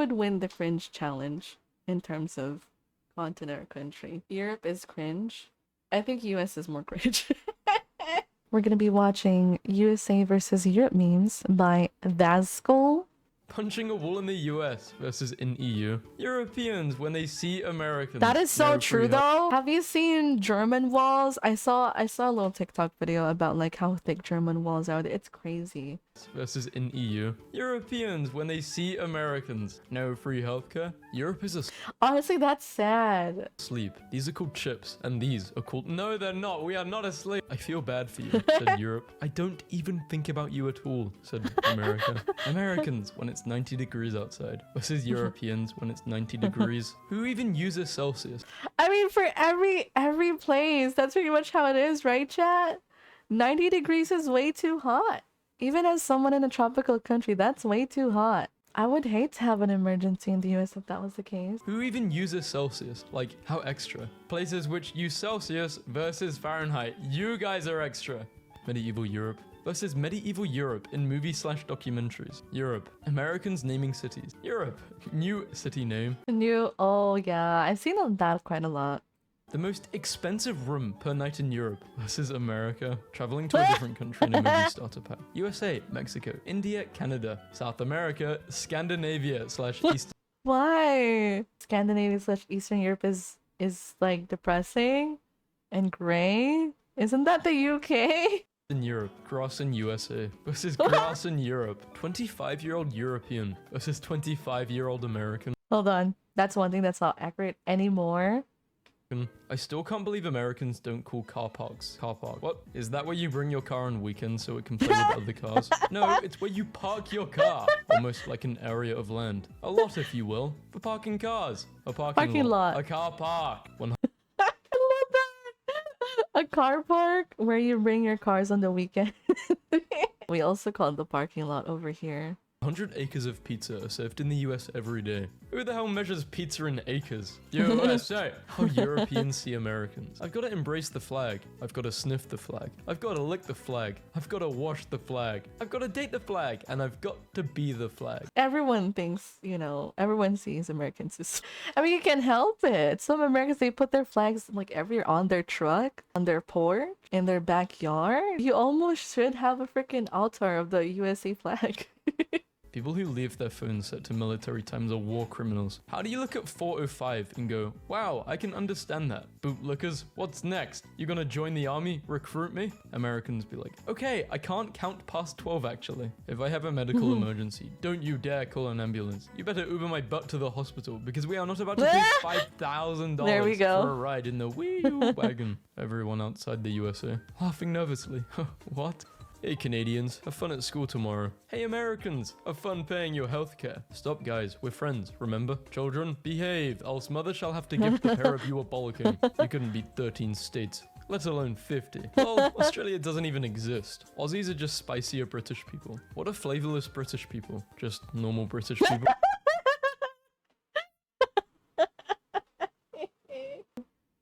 would win the cringe challenge in terms of continent or country? Europe is cringe. I think US is more cringe. We're gonna be watching USA versus Europe memes by VaazkL. Punching a wall in the US versus in EU. Europeans, when they see Americans. That is so no true though. Have you seen German walls? I saw a little TikTok video about like how thick German walls are. It's crazy. Versus in EU. Europeans, when they see Americans. No free healthcare. Europe is Honestly, that's sad. asleep. These are called chips, and these are called. No, they're not. We are not asleep. I feel bad for you, said Europe. I don't even think about you at all, said America. Americans, when it's 90 degrees outside, versus Europeans when it's 90 degrees. Who even uses Celsius? I mean, for every place, that's pretty much how it is, right, chat? 90 degrees is way too hot. Even as someone in a tropical country, that's way too hot. I would hate to have an emergency in the US if that was the case. Who even uses Celsius? Like, how extra? Places which use Celsius versus Fahrenheit. You guys are extra. Medieval Europe versus medieval Europe in movie/documentaries. Europe. Americans naming cities. Europe. New city name. Oh yeah, I've seen that quite a lot. The most expensive room per night in Europe versus America. Traveling to a different country in a movie starter pack. USA, Mexico, India, Canada, South America, Scandinavia/Eastern. Why? Scandinavia/Eastern Europe is like depressing and gray. Isn't that the UK? In Europe, grass in USA versus grass in Europe. 25-year-old European versus 25-year-old American. Hold on. That's one thing that's not accurate anymore. I still can't believe Americans don't call car parks car park. What? Is that where you bring your car on weekends so it can play with other cars? No, it's where you park your car. Almost like an area of land. A lot, if you will, for parking cars. A parking lot. A car park. I love that. A car park where you bring your cars on the weekend. We also call it the parking lot over here. 100 acres of pizza are served in the US every day. Who the hell measures pizza in acres? USA! How Europeans see Americans. I've got to embrace the flag. I've got to sniff the flag. I've got to lick the flag. I've got to wash the flag. I've got to date the flag. And I've got to be the flag. Everyone thinks, you know, everyone sees Americans as... I mean, you can't help it. Some Americans, they put their flags like everywhere on their truck, on their porch, in their backyard. You almost should have a freaking altar of the USA flag. People who leave their phones set to military times are war criminals. How do you look at 4:05 and go, wow, I can understand that. Bootlickers, what's next? You gonna join the army? Recruit me? Americans be like, okay, I can't count past 12 actually. If I have a medical emergency, don't you dare call an ambulance. You better Uber my butt to the hospital because we are not about to pay $5,000 there we go. for a ride in the wee wagon. Everyone outside the USA laughing nervously. What? Hey Canadians, have fun at school tomorrow. Hey Americans, have fun paying your healthcare. Stop guys, we're friends, remember? Children, behave, else mother shall have to give the pair of you a bollocking. You couldn't beat 13 states, let alone 50. Well, Australia doesn't even exist. Aussies are just spicier British people. What are flavorless British people? Just normal British people?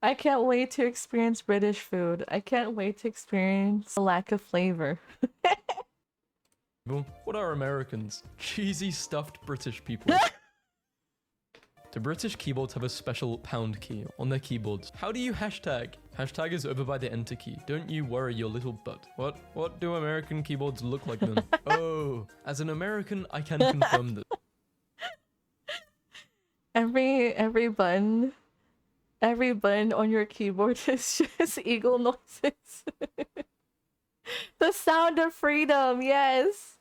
I can't wait to experience British food. I can't wait to experience a lack of flavor. What are Americans? Cheesy stuffed British people. Do British keyboards have a special pound key on their keyboards? How do you hashtag? Hashtag is over by the enter key. Don't you worry your little butt. What do American keyboards look like then? Oh, as an American, I can confirm that. Every button on your keyboard is just eagle noises. The sound of freedom, yes.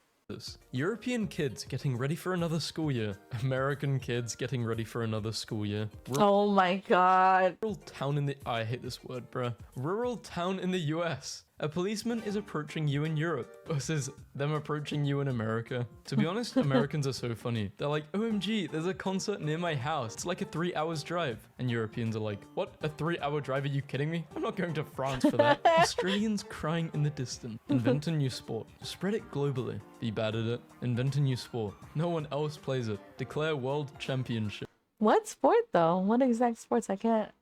European kids getting ready for another school year. American kids getting ready for another school year. Oh my god. Rural town in the... I hate this word, bruh. Rural town in the US. A policeman is approaching you in Europe versus them approaching you in America. To be honest, Americans are so funny. They're like, OMG, there's a concert near my house. It's like a 3 hours drive. And Europeans are like, what? A 3-hour drive? Are you kidding me? I'm not going to France for that. Australians crying in the distance. Invent a new sport. Spread it globally. Be bad at it. Invent a new sport. No one else plays it. Declare world championship. What sport though? What exact sports? I can't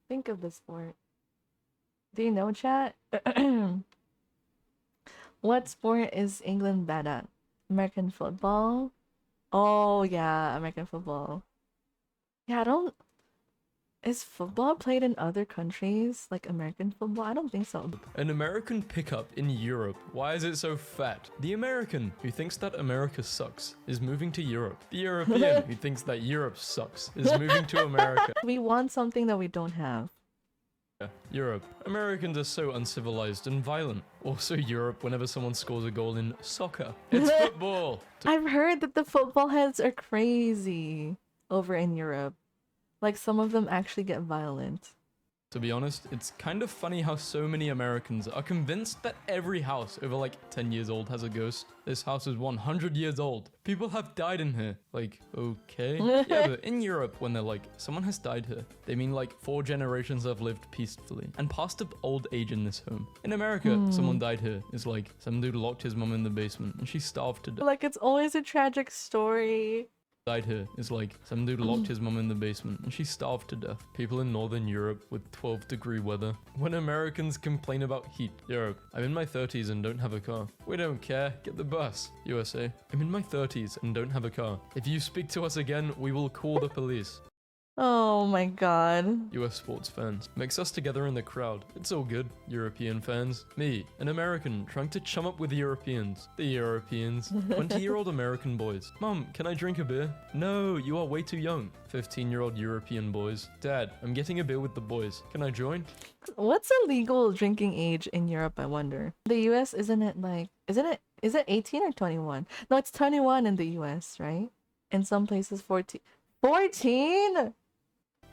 think of the sport. Do you know, chat? What sport is England bad at? American football? Oh yeah, American football. Yeah, I don't. Is football played in other countries like American football? I don't think so. An American pickup in Europe. Why is it so fat? The American who thinks that America sucks is moving to Europe. The European who thinks that Europe sucks is moving to America. We want something that we don't have. Europe. Americans are so uncivilized and violent. Also Europe whenever someone scores a goal in soccer. It's football. I've heard that the football heads are crazy over in Europe. Like some of them actually get violent. To be honest, it's kind of funny how so many Americans are convinced that every house over like 10 years old has a ghost. This house is 100 years old. People have died in here. Like, okay. Yeah, but in Europe, when they're like, someone has died here, they mean like 4 generations have lived peacefully and passed up old age in this home. In America, someone died here. It's like, some dude locked his mom in the basement and she starved to death. Like it's always a tragic story. Died here is like some dude locked his mum in the basement and she starved to death. People in northern Europe with 12-degree weather. When Americans complain about heat. Europe. I'm in my 30s and don't have a car. We don't care. Get the bus. USA. I'm in my 30s and don't have a car. If you speak to us again, we will call the police. Oh my god. US sports fans. Mix us together in the crowd. It's all good. European fans. Me, an American, trying to chum up with Europeans. The Europeans. 20-year-old American boys. Mom, can I drink a beer? No, you are way too young. 15-year-old European boys. Dad, I'm getting a beer with the boys. Can I join? What's a legal drinking age in Europe, I wonder? The US, is it 18 or 21? No, it's 21 in the US, right? In some places 14. 14?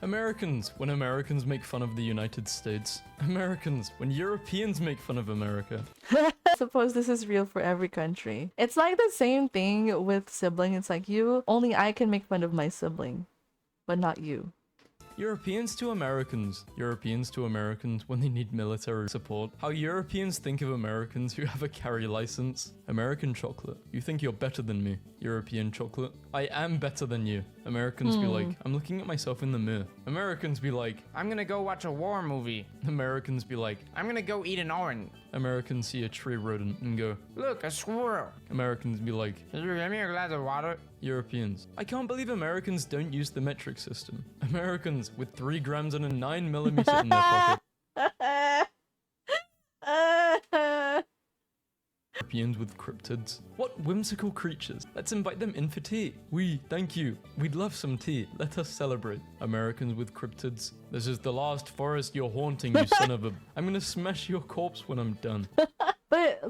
Americans, when Americans make fun of the United States. Americans, when Europeans make fun of America. I suppose this is real for every country. It's like the same thing with sibling. It's like only I can make fun of my sibling, but not you. Europeans to Americans. Europeans to Americans when they need military support. How Europeans think of Americans who have a carry license. American chocolate. You think you're better than me. European chocolate. I am better than you. Americans be like, I'm looking at myself in the mirror. Americans be like, I'm gonna go watch a war movie. Americans be like, I'm gonna go eat an orange. Americans see a tree rodent and go, Look, a squirrel. Americans be like, Can you give me a glass of water? Europeans. I can't believe Americans don't use the metric system. Americans with 3 grams and a 9mm in their pocket. Europeans with cryptids. What whimsical creatures. Let's invite them in for tea. Thank you. We'd love some tea. Let us celebrate. Americans with cryptids. This is the last forest you're haunting, you son of a... I'm gonna smash your corpse when I'm done.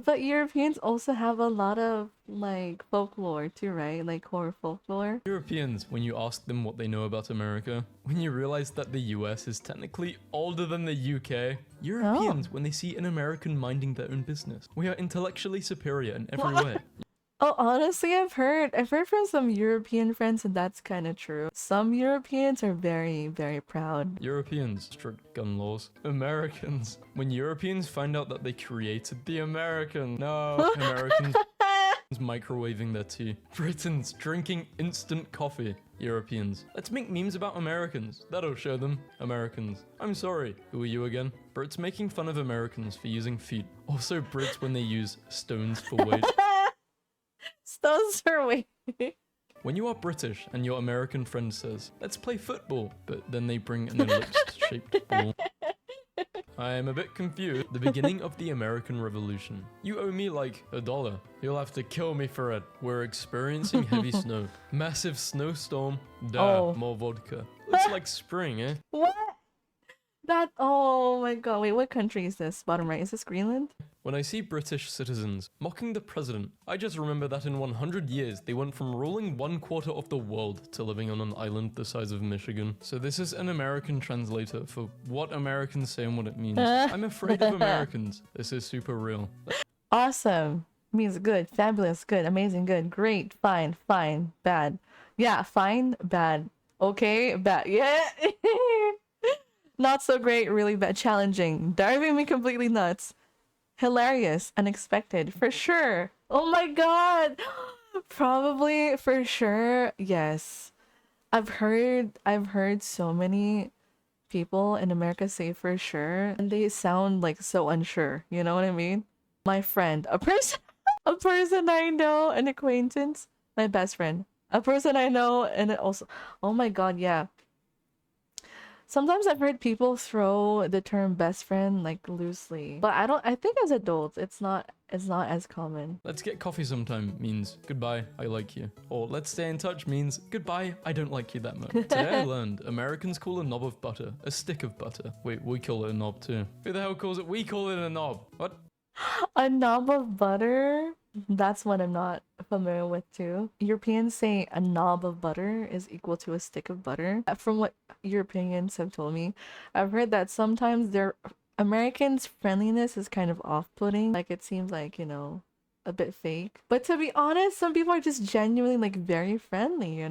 But Europeans also have a lot of like folklore too, right? Like horror folklore. Europeans, when you ask them what they know about America, when you realize that the US is technically older than the UK. Europeans, when they see an American minding their own business. We are intellectually superior in every way. Oh, honestly, I've heard from some European friends, and that's kind of true. Some Europeans are very, very proud. Europeans, strict gun laws. Americans, when Europeans find out that they created the American. No, Americans microwaving their tea. Britons drinking instant coffee. Europeans, let's make memes about Americans. That'll show them. Americans, I'm sorry. Who are you again? Brits making fun of Americans for using feet. Also Brits when they use stones for weight. Stones for weight. When you are British and your American friend says, let's play football, but then they bring an ellipse-shaped ball. I am a bit confused. The beginning of the American Revolution. You owe me like $1. You'll have to kill me for it. We're experiencing heavy snow. Massive snowstorm. Duh, more vodka. Looks like spring, eh? What? Oh my god, wait, what country is this? Bottom right, is this Greenland? When I see British citizens mocking the president, I just remember that in 100 years, they went from ruling 1/4 of the world to living on an island the size of Michigan. So this is an American translator for what Americans say and what it means. I'm afraid of Americans. This is super real. Awesome. Means good, fabulous, good, amazing, good, great, fine, bad. Yeah, fine, bad. Okay, bad. Yeah. Not so great, really bad, challenging, driving me completely nuts. Hilarious, unexpected, for sure. Oh my god. Probably, for sure, yes. I've heard so many people in America say for sure, and they sound like so unsure, you know what I mean? My friend, a person I know, an acquaintance, my best friend, A person I know, and it also, oh my god, yeah. Sometimes I've heard people throw the term best friend like loosely, but I think as adults, it's not as common. Let's get coffee sometime means goodbye, I like you. Or let's stay in touch means goodbye, I don't like you that much. Today I learned Americans call a knob of butter a stick of butter. Wait, we call it a knob too. Who the hell calls it? We call it a knob. What? A knob of butter? That's what I'm not familiar with too. Europeans say a knob of butter is equal to a stick of butter. From what Europeans have told me, I've heard that sometimes their Americans' friendliness is kind of off-putting. Like it seems like, a bit fake. But to be honest, some people are just genuinely like very friendly.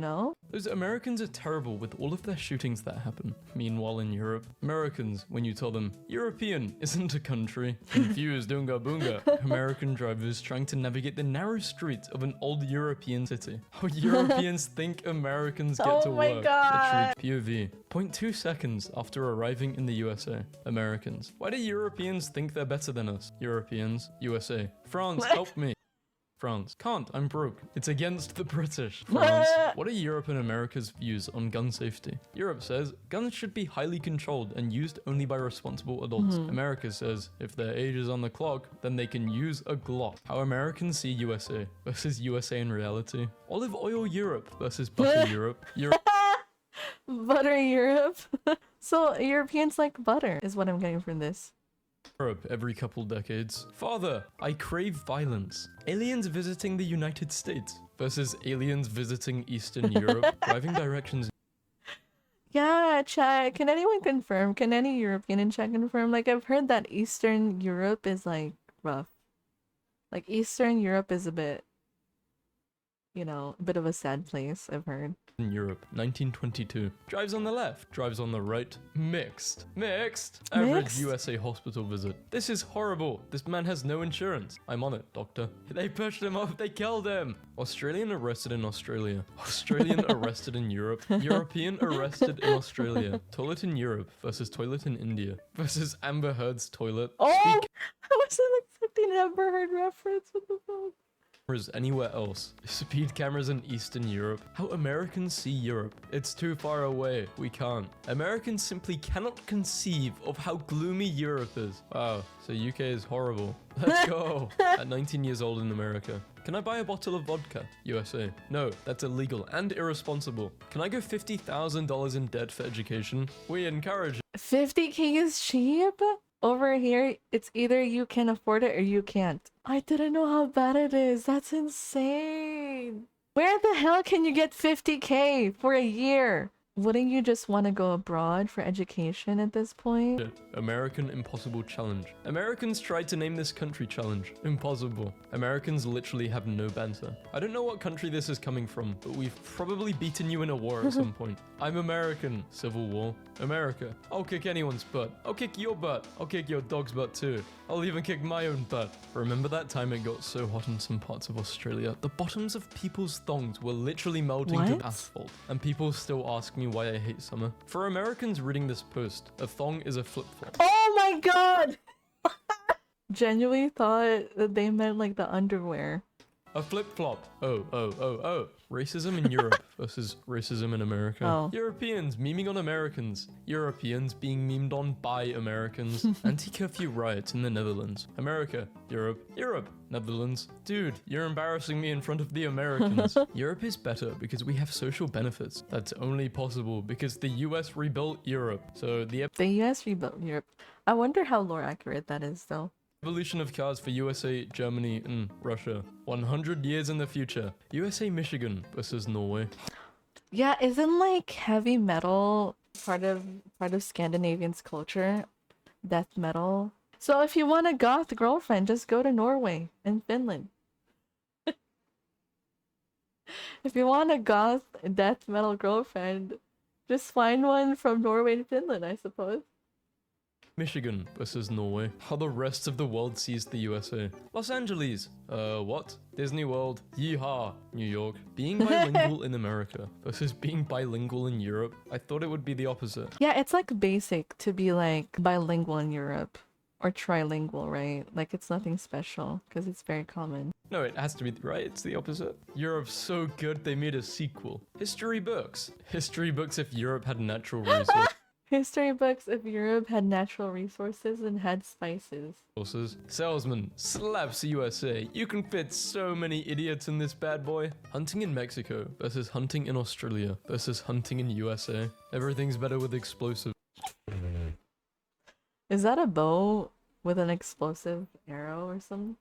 Those Americans are terrible with all of their shootings that happen. Meanwhile in Europe, Americans, when you tell them, European isn't a country, confused unga boonga. American drivers trying to navigate the narrow streets of an old European city. How Europeans think Americans get to Oh my work. God. The truth. POV. 0.2 seconds after arriving in the USA. Americans. Why do Europeans think they're better than us? Europeans. USA. France, help me. France. Can't, I'm broke. It's against the British. France. What are Europe and America's views on gun safety? Europe says guns should be highly controlled and used only by responsible adults. America says if their age is on the clock, then they can use a Glock. How Americans see USA versus USA in reality. Olive oil Europe versus butter Europe. Butter Europe. So Europeans like butter is what I'm getting from this. Europe every couple decades. Father, I crave violence. Aliens visiting the United States versus aliens visiting Eastern Europe. Driving directions. Yeah, chat. Can anyone confirm? Can any European in chat confirm? Like I've heard that Eastern Europe is like rough. Like Eastern Europe is a bit, a bit of a sad place, I've heard. In Europe, 1922. Drives on the left, drives on the right. Mixed. Average Mixed? USA hospital visit. This is horrible. This man has no insurance. I'm on it, doctor. They pushed him off, they killed him. Australian arrested in Australia. Australian arrested in Europe. European arrested in Australia. Toilet in Europe versus toilet in India. Versus Amber Heard's toilet. Oh! I wasn't expecting an Amber Heard reference. What the fuck? Cameras anywhere else. Speed cameras in Eastern Europe. How Americans see Europe. It's too far away. We can't. Americans simply cannot conceive of how gloomy Europe is. Wow, so UK is horrible. Let's go. At 19 years old in America. Can I buy a bottle of vodka? USA. No, that's illegal and irresponsible. Can I go $50,000 in debt for education? We encourage it. 50K is cheap? Over here, it's either you can afford it or you can't. I didn't know how bad it is. That's insane. Where the hell can you get 50K for a year? Wouldn't you just want to go abroad for education at this point? American Impossible Challenge. Americans tried to name this country challenge. Impossible. Americans literally have no banter. I don't know what country this is coming from, but we've probably beaten you in a war at some point. I'm American. Civil War. America. I'll kick anyone's butt. I'll kick your butt. I'll kick your dog's butt too. I'll even kick my own butt. Remember that time it got so hot in some parts of Australia? The bottoms of people's thongs were literally melting What? to asphalt. And people still ask me why I hate summer. For Americans reading this post, a thong is a flip-flop. Oh my god! Genuinely thought that they meant like the underwear. A flip-flop. Oh. Racism in Europe versus racism in America. Oh. Europeans memeing on Americans. Europeans being memed on by Americans. Anti-curfew riots in the Netherlands. America. Europe. Netherlands. Dude, you're embarrassing me in front of the Americans. Europe is better because we have social benefits. That's only possible because the US rebuilt Europe. So the The US rebuilt Europe. I wonder how lore accurate that is though. evolution of cars for USA, Germany, and Russia. 100 years in the future. USA, Michigan versus Norway. Yeah, isn't like heavy metal part of Scandinavians' culture? Death metal. So if you want a goth girlfriend, just go to Norway and Finland. If you want a goth death metal girlfriend, just find one from Norway and Finland, I suppose. Michigan versus Norway. How the rest of the world sees the USA. Los Angeles. What? Disney World. Yeehaw. New York. Being bilingual in America versus being bilingual in Europe. I thought it would be the opposite. Yeah, it's like basic to be like bilingual in Europe. Or trilingual, right? Like it's nothing special because it's very common. No, it has to be right. It's the opposite. Europe's so good they made a sequel. History books. History books if Europe had natural resources. History books if Europe had natural resources and had spices. Salesman slaps USA. You can fit so many idiots in this bad boy. Hunting in Mexico versus hunting in Australia versus hunting in USA. Everything's better with explosives. Is that a bow with an explosive arrow or something?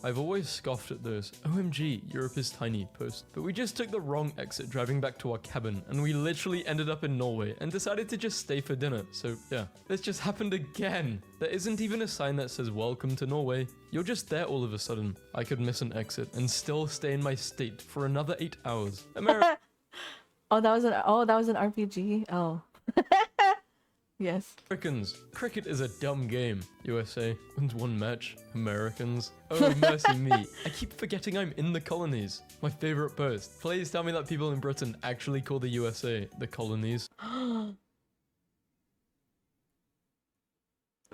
I've always scoffed at those OMG, Europe is tiny posts, but we just took the wrong exit driving back to our cabin and we literally ended up in Norway and decided to just stay for dinner. So yeah, this just happened again. There isn't even a sign that says welcome to Norway. You're just there all of a sudden. I could miss an exit and still stay in my state for another 8 hours. Oh, that was an RPG. Oh. Yes. Americans. Cricket is a dumb game. USA wins one match. Americans. Oh, mercy me. I keep forgetting I'm in the colonies. My favorite post. Please tell me that people in Britain actually call the USA the colonies.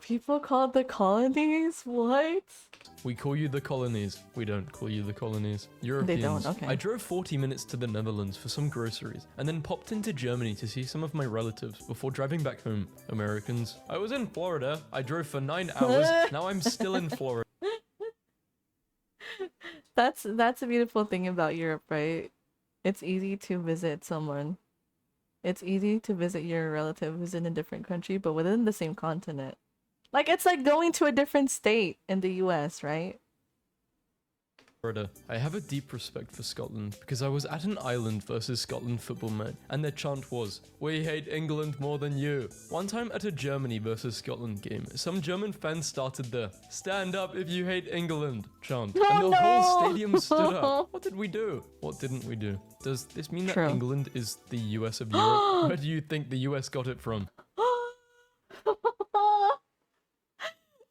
People call it the colonies? What? We call you the colonies. We don't call you the colonies. Europeans. They don't, okay. I drove 40 minutes to the Netherlands for some groceries and then popped into Germany to see some of my relatives before driving back home. Americans. I was in Florida. I drove for 9 hours. Now I'm still in Florida. That's a beautiful thing about Europe, right? It's easy to visit someone. It's easy to visit your relative who's in a different country, but within the same continent. Like, it's like going to a different state in the US, right? I have a deep respect for Scotland because I was at an Ireland versus Scotland football match and their chant was, "We hate England more than you." One time at a Germany versus Scotland game, some German fans started the "Stand up if you hate England" chant and the whole stadium stood up. What did we do? What didn't we do? Does this mean that True. England is the US of Europe? Where do you think the US got it from?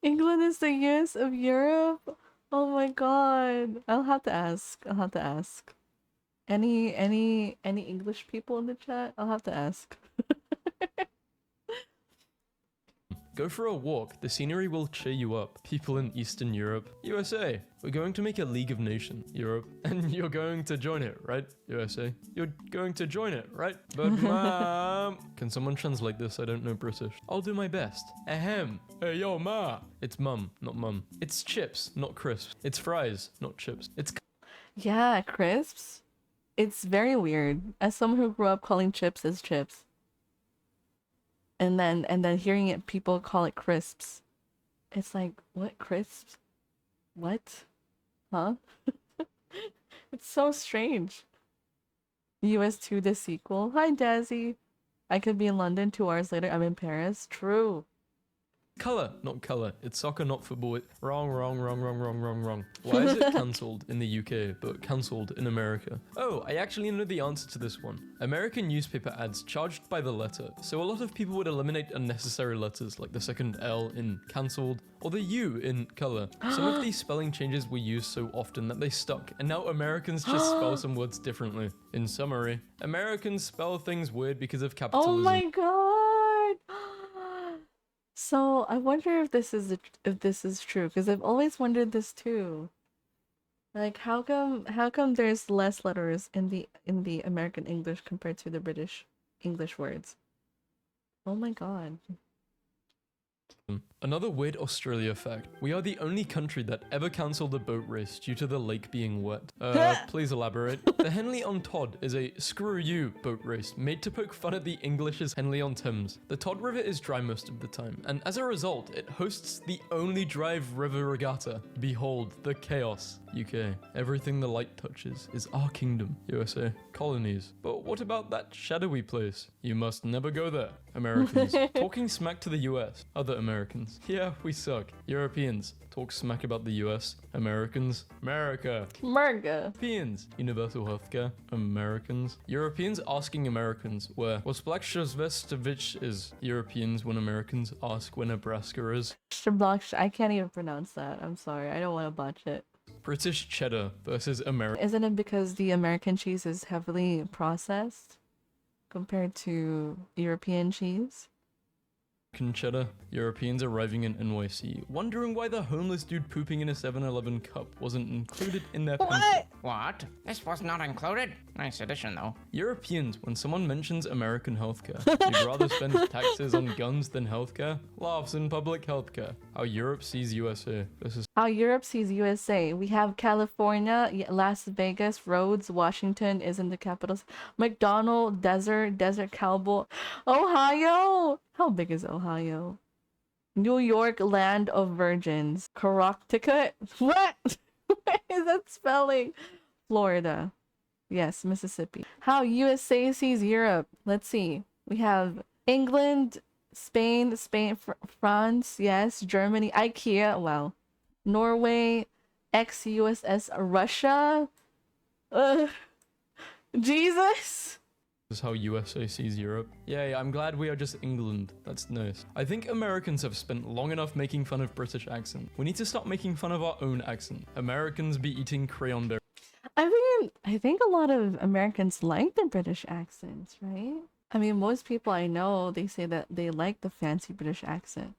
England is the US of Europe? Oh my god. I'll have to ask. Any English people in the chat? I'll have to ask. Go for a walk. The scenery will cheer you up. People in Eastern Europe. USA. We're going to make a League of Nations. Europe. And you're going to join it, right? USA. You're going to join it, right? But mom. Can someone translate this? I don't know British. I'll do my best. Ahem. Hey, yo, ma. It's mum, not mum. It's chips, not crisps. It's fries, not chips. It's Yeah, crisps. It's very weird. As someone who grew up calling chips as chips. And then hearing it people call it crisps. It's like, what crisps? What? Huh? It's so strange. US2 the sequel. Hi Dazzy. I could be in London 2 hours later. I'm in Paris. True. color, not color. It's soccer, not football. Wrong. Why is it cancelled in the UK, but cancelled in America? Oh, I actually know the answer to this one. American newspaper ads charged by the letter, so a lot of people would eliminate unnecessary letters like the second L in cancelled or the U in color. Some of these spelling changes were used so often that they stuck, and now Americans just spell some words differently. In summary, Americans spell things weird because of capitalism. Oh my god. So I wonder if this is true, because I've always wondered this too. Like how come there's less letters in the American English compared to the British English words? Oh my god. Another weird Australia fact. We are the only country that ever cancelled a boat race due to the lake being wet. Please elaborate. The Henley-on-Todd is a screw you boat race made to poke fun at the English's Henley-on-Thames. The Todd River is dry most of the time, and as a result, it hosts the only dry river regatta. Behold, the chaos. UK. Everything the light touches is our kingdom. USA. Colonies. But what about that shadowy place? You must never go there. Americans. Talking smack to the US. Other Americans. Yeah, we suck. Europeans. Talk smack about the US. Americans. America. Europeans. Universal healthcare. Americans. Europeans asking Americans where Wasplakshazvestovich is. Europeans when Americans ask where Nebraska is. I can't even pronounce that. I'm sorry. I don't want to botch it. British cheddar versus American. Isn't it because the American cheese is heavily processed compared to European cheese? Cheddar. Europeans arriving in NYC, wondering why the homeless dude pooping in a 7-Eleven cup wasn't included in their pencil. What? This was not included? Nice addition, though. Europeans, when someone mentions American healthcare, you'd rather spend taxes on guns than healthcare? Laughs in public healthcare. How Europe sees USA. This is How Europe sees USA. We have California, Las Vegas, Rhodes, Washington isn't the capitals. McDonald, Desert Cowboy, Ohio. How big is Ohio? New York, land of virgins. Connecticut. What? What is that spelling? Florida. Yes, Mississippi. How USA sees Europe. Let's see. We have England, Spain, France, yes, Germany, IKEA, wow. Norway, ex-USS Russia. Jesus. how USA sees Europe. Yay, I'm glad we are just England. That's nice. I think Americans have spent long enough making fun of British accent. We need to stop making fun of our own accent. Americans be eating crayon berries. I think a lot of Americans like the British accents, right? I mean, most people I know, they say that they like the fancy British accent.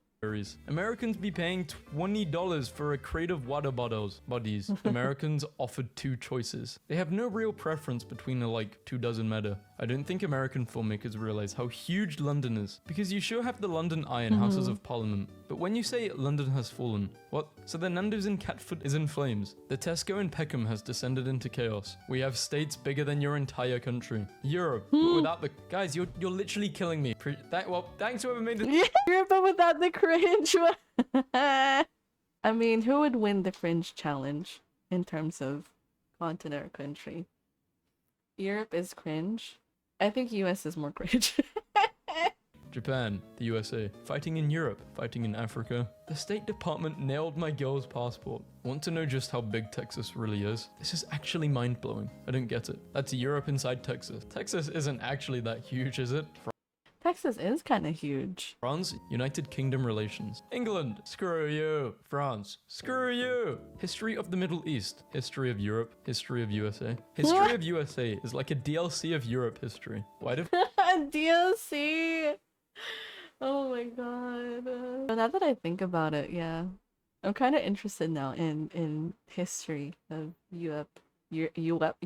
Americans be paying $20 for a crate of water bodies. Americans offered two choices. They have no real preference between the like 24 matter. I don't think American filmmakers realize how huge London is, because you sure have the London Eye and Houses of Parliament. But when you say London has fallen, what? So the Nando's in Catford is in flames. The Tesco in Peckham has descended into chaos. We have states bigger than your entire country. Europe, but without the guys, you're literally killing me. Well, thanks whoever made this. Yeah, Europe, but without the cringe. I mean, who would win the cringe challenge in terms of continent or country? Europe is cringe. I think US is more cringe. Japan, the USA, fighting in Europe, fighting in Africa. The State Department nailed my girl's passport. Want to know just how big Texas really is? This is actually mind-blowing. I don't get it. That's Europe inside Texas. Texas isn't actually that huge, is it? Texas is kind of huge. France, United Kingdom relations. England, screw you. France, screw you. History of the Middle East. History of Europe. History of USA. History of USA is like a DLC of Europe history. Why do DLC? Oh my god. But now that I think about it, yeah. I'm kind of interested now in history of Europe. Europe?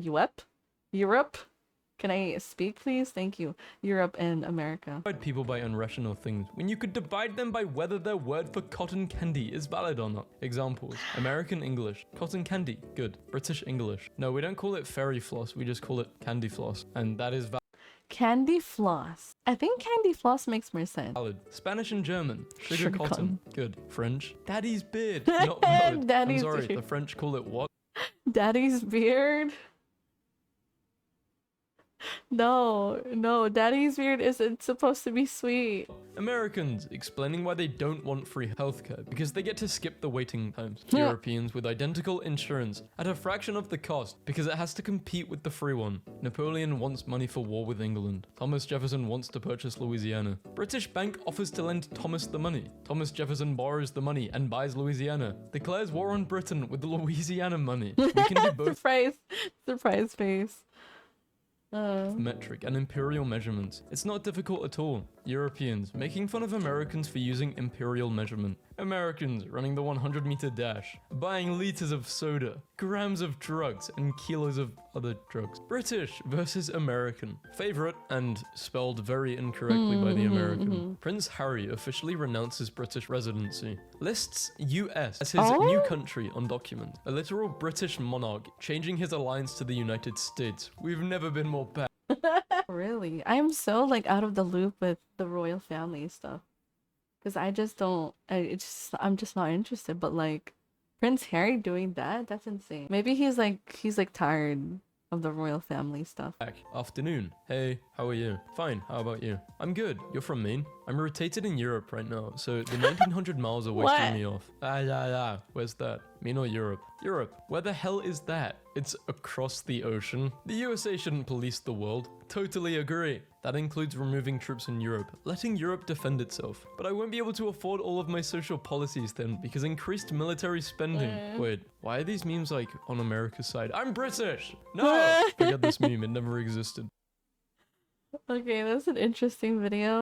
Can I speak, please? Thank you. Europe and America. divide people by unrational things when you could divide them by whether their word for cotton candy is valid or not? Examples. American English. Cotton candy. Good. British English. No, we don't call it fairy floss. We just call it candy floss. And that is Candy floss. I think candy floss makes more sense. valid. Spanish and German. Sugar Sugar cotton. cotton. Good. French. Daddy's beard. Not valid. Daddy's I'm sorry. beard. The French call it what? Daddy's beard? No, Daddy's beard isn't supposed to be sweet. Americans explaining why they don't want free healthcare because they get to skip the waiting times. Europeans with identical insurance at a fraction of the cost because it has to compete with the free one. Napoleon wants money for war with England. Thomas Jefferson wants to purchase Louisiana. British bank offers to lend Thomas the money. Thomas Jefferson borrows the money and buys Louisiana. Declares war on Britain with the Louisiana money. We can do both. Surprise face. Metric and imperial measurements. It's not difficult at all. Europeans making fun of Americans for using imperial measurement. Americans running the 100-meter dash, buying liters of soda, grams of drugs, and kilos of other drugs. British versus American. Favorite, and spelled very incorrectly by the American. Prince Harry officially renounces British residency. Lists US as his new country on document. A literal British monarch changing his alliance to the United States. We've never been more bad. Really? I'm so like out of the loop with the royal family stuff. Because I just don't, I'm just not interested. But like, Prince Harry doing that? That's insane. Maybe he's like tired of the royal family stuff. Afternoon. Hey, how are you? Fine, how about you? I'm good. You're from Maine? I'm rotated in Europe right now, so the 1900 miles away threw me off. Where's that? Maine or Europe? Europe. Where the hell is that? It's across the ocean. The USA shouldn't police the world. Totally agree. That includes removing troops in Europe, letting Europe defend itself. But I won't be able to afford all of my social policies then, because increased military spending. Wait, why are these memes like on America's side? I'm British! No! Forget this meme, it never existed. Okay, that's an interesting video.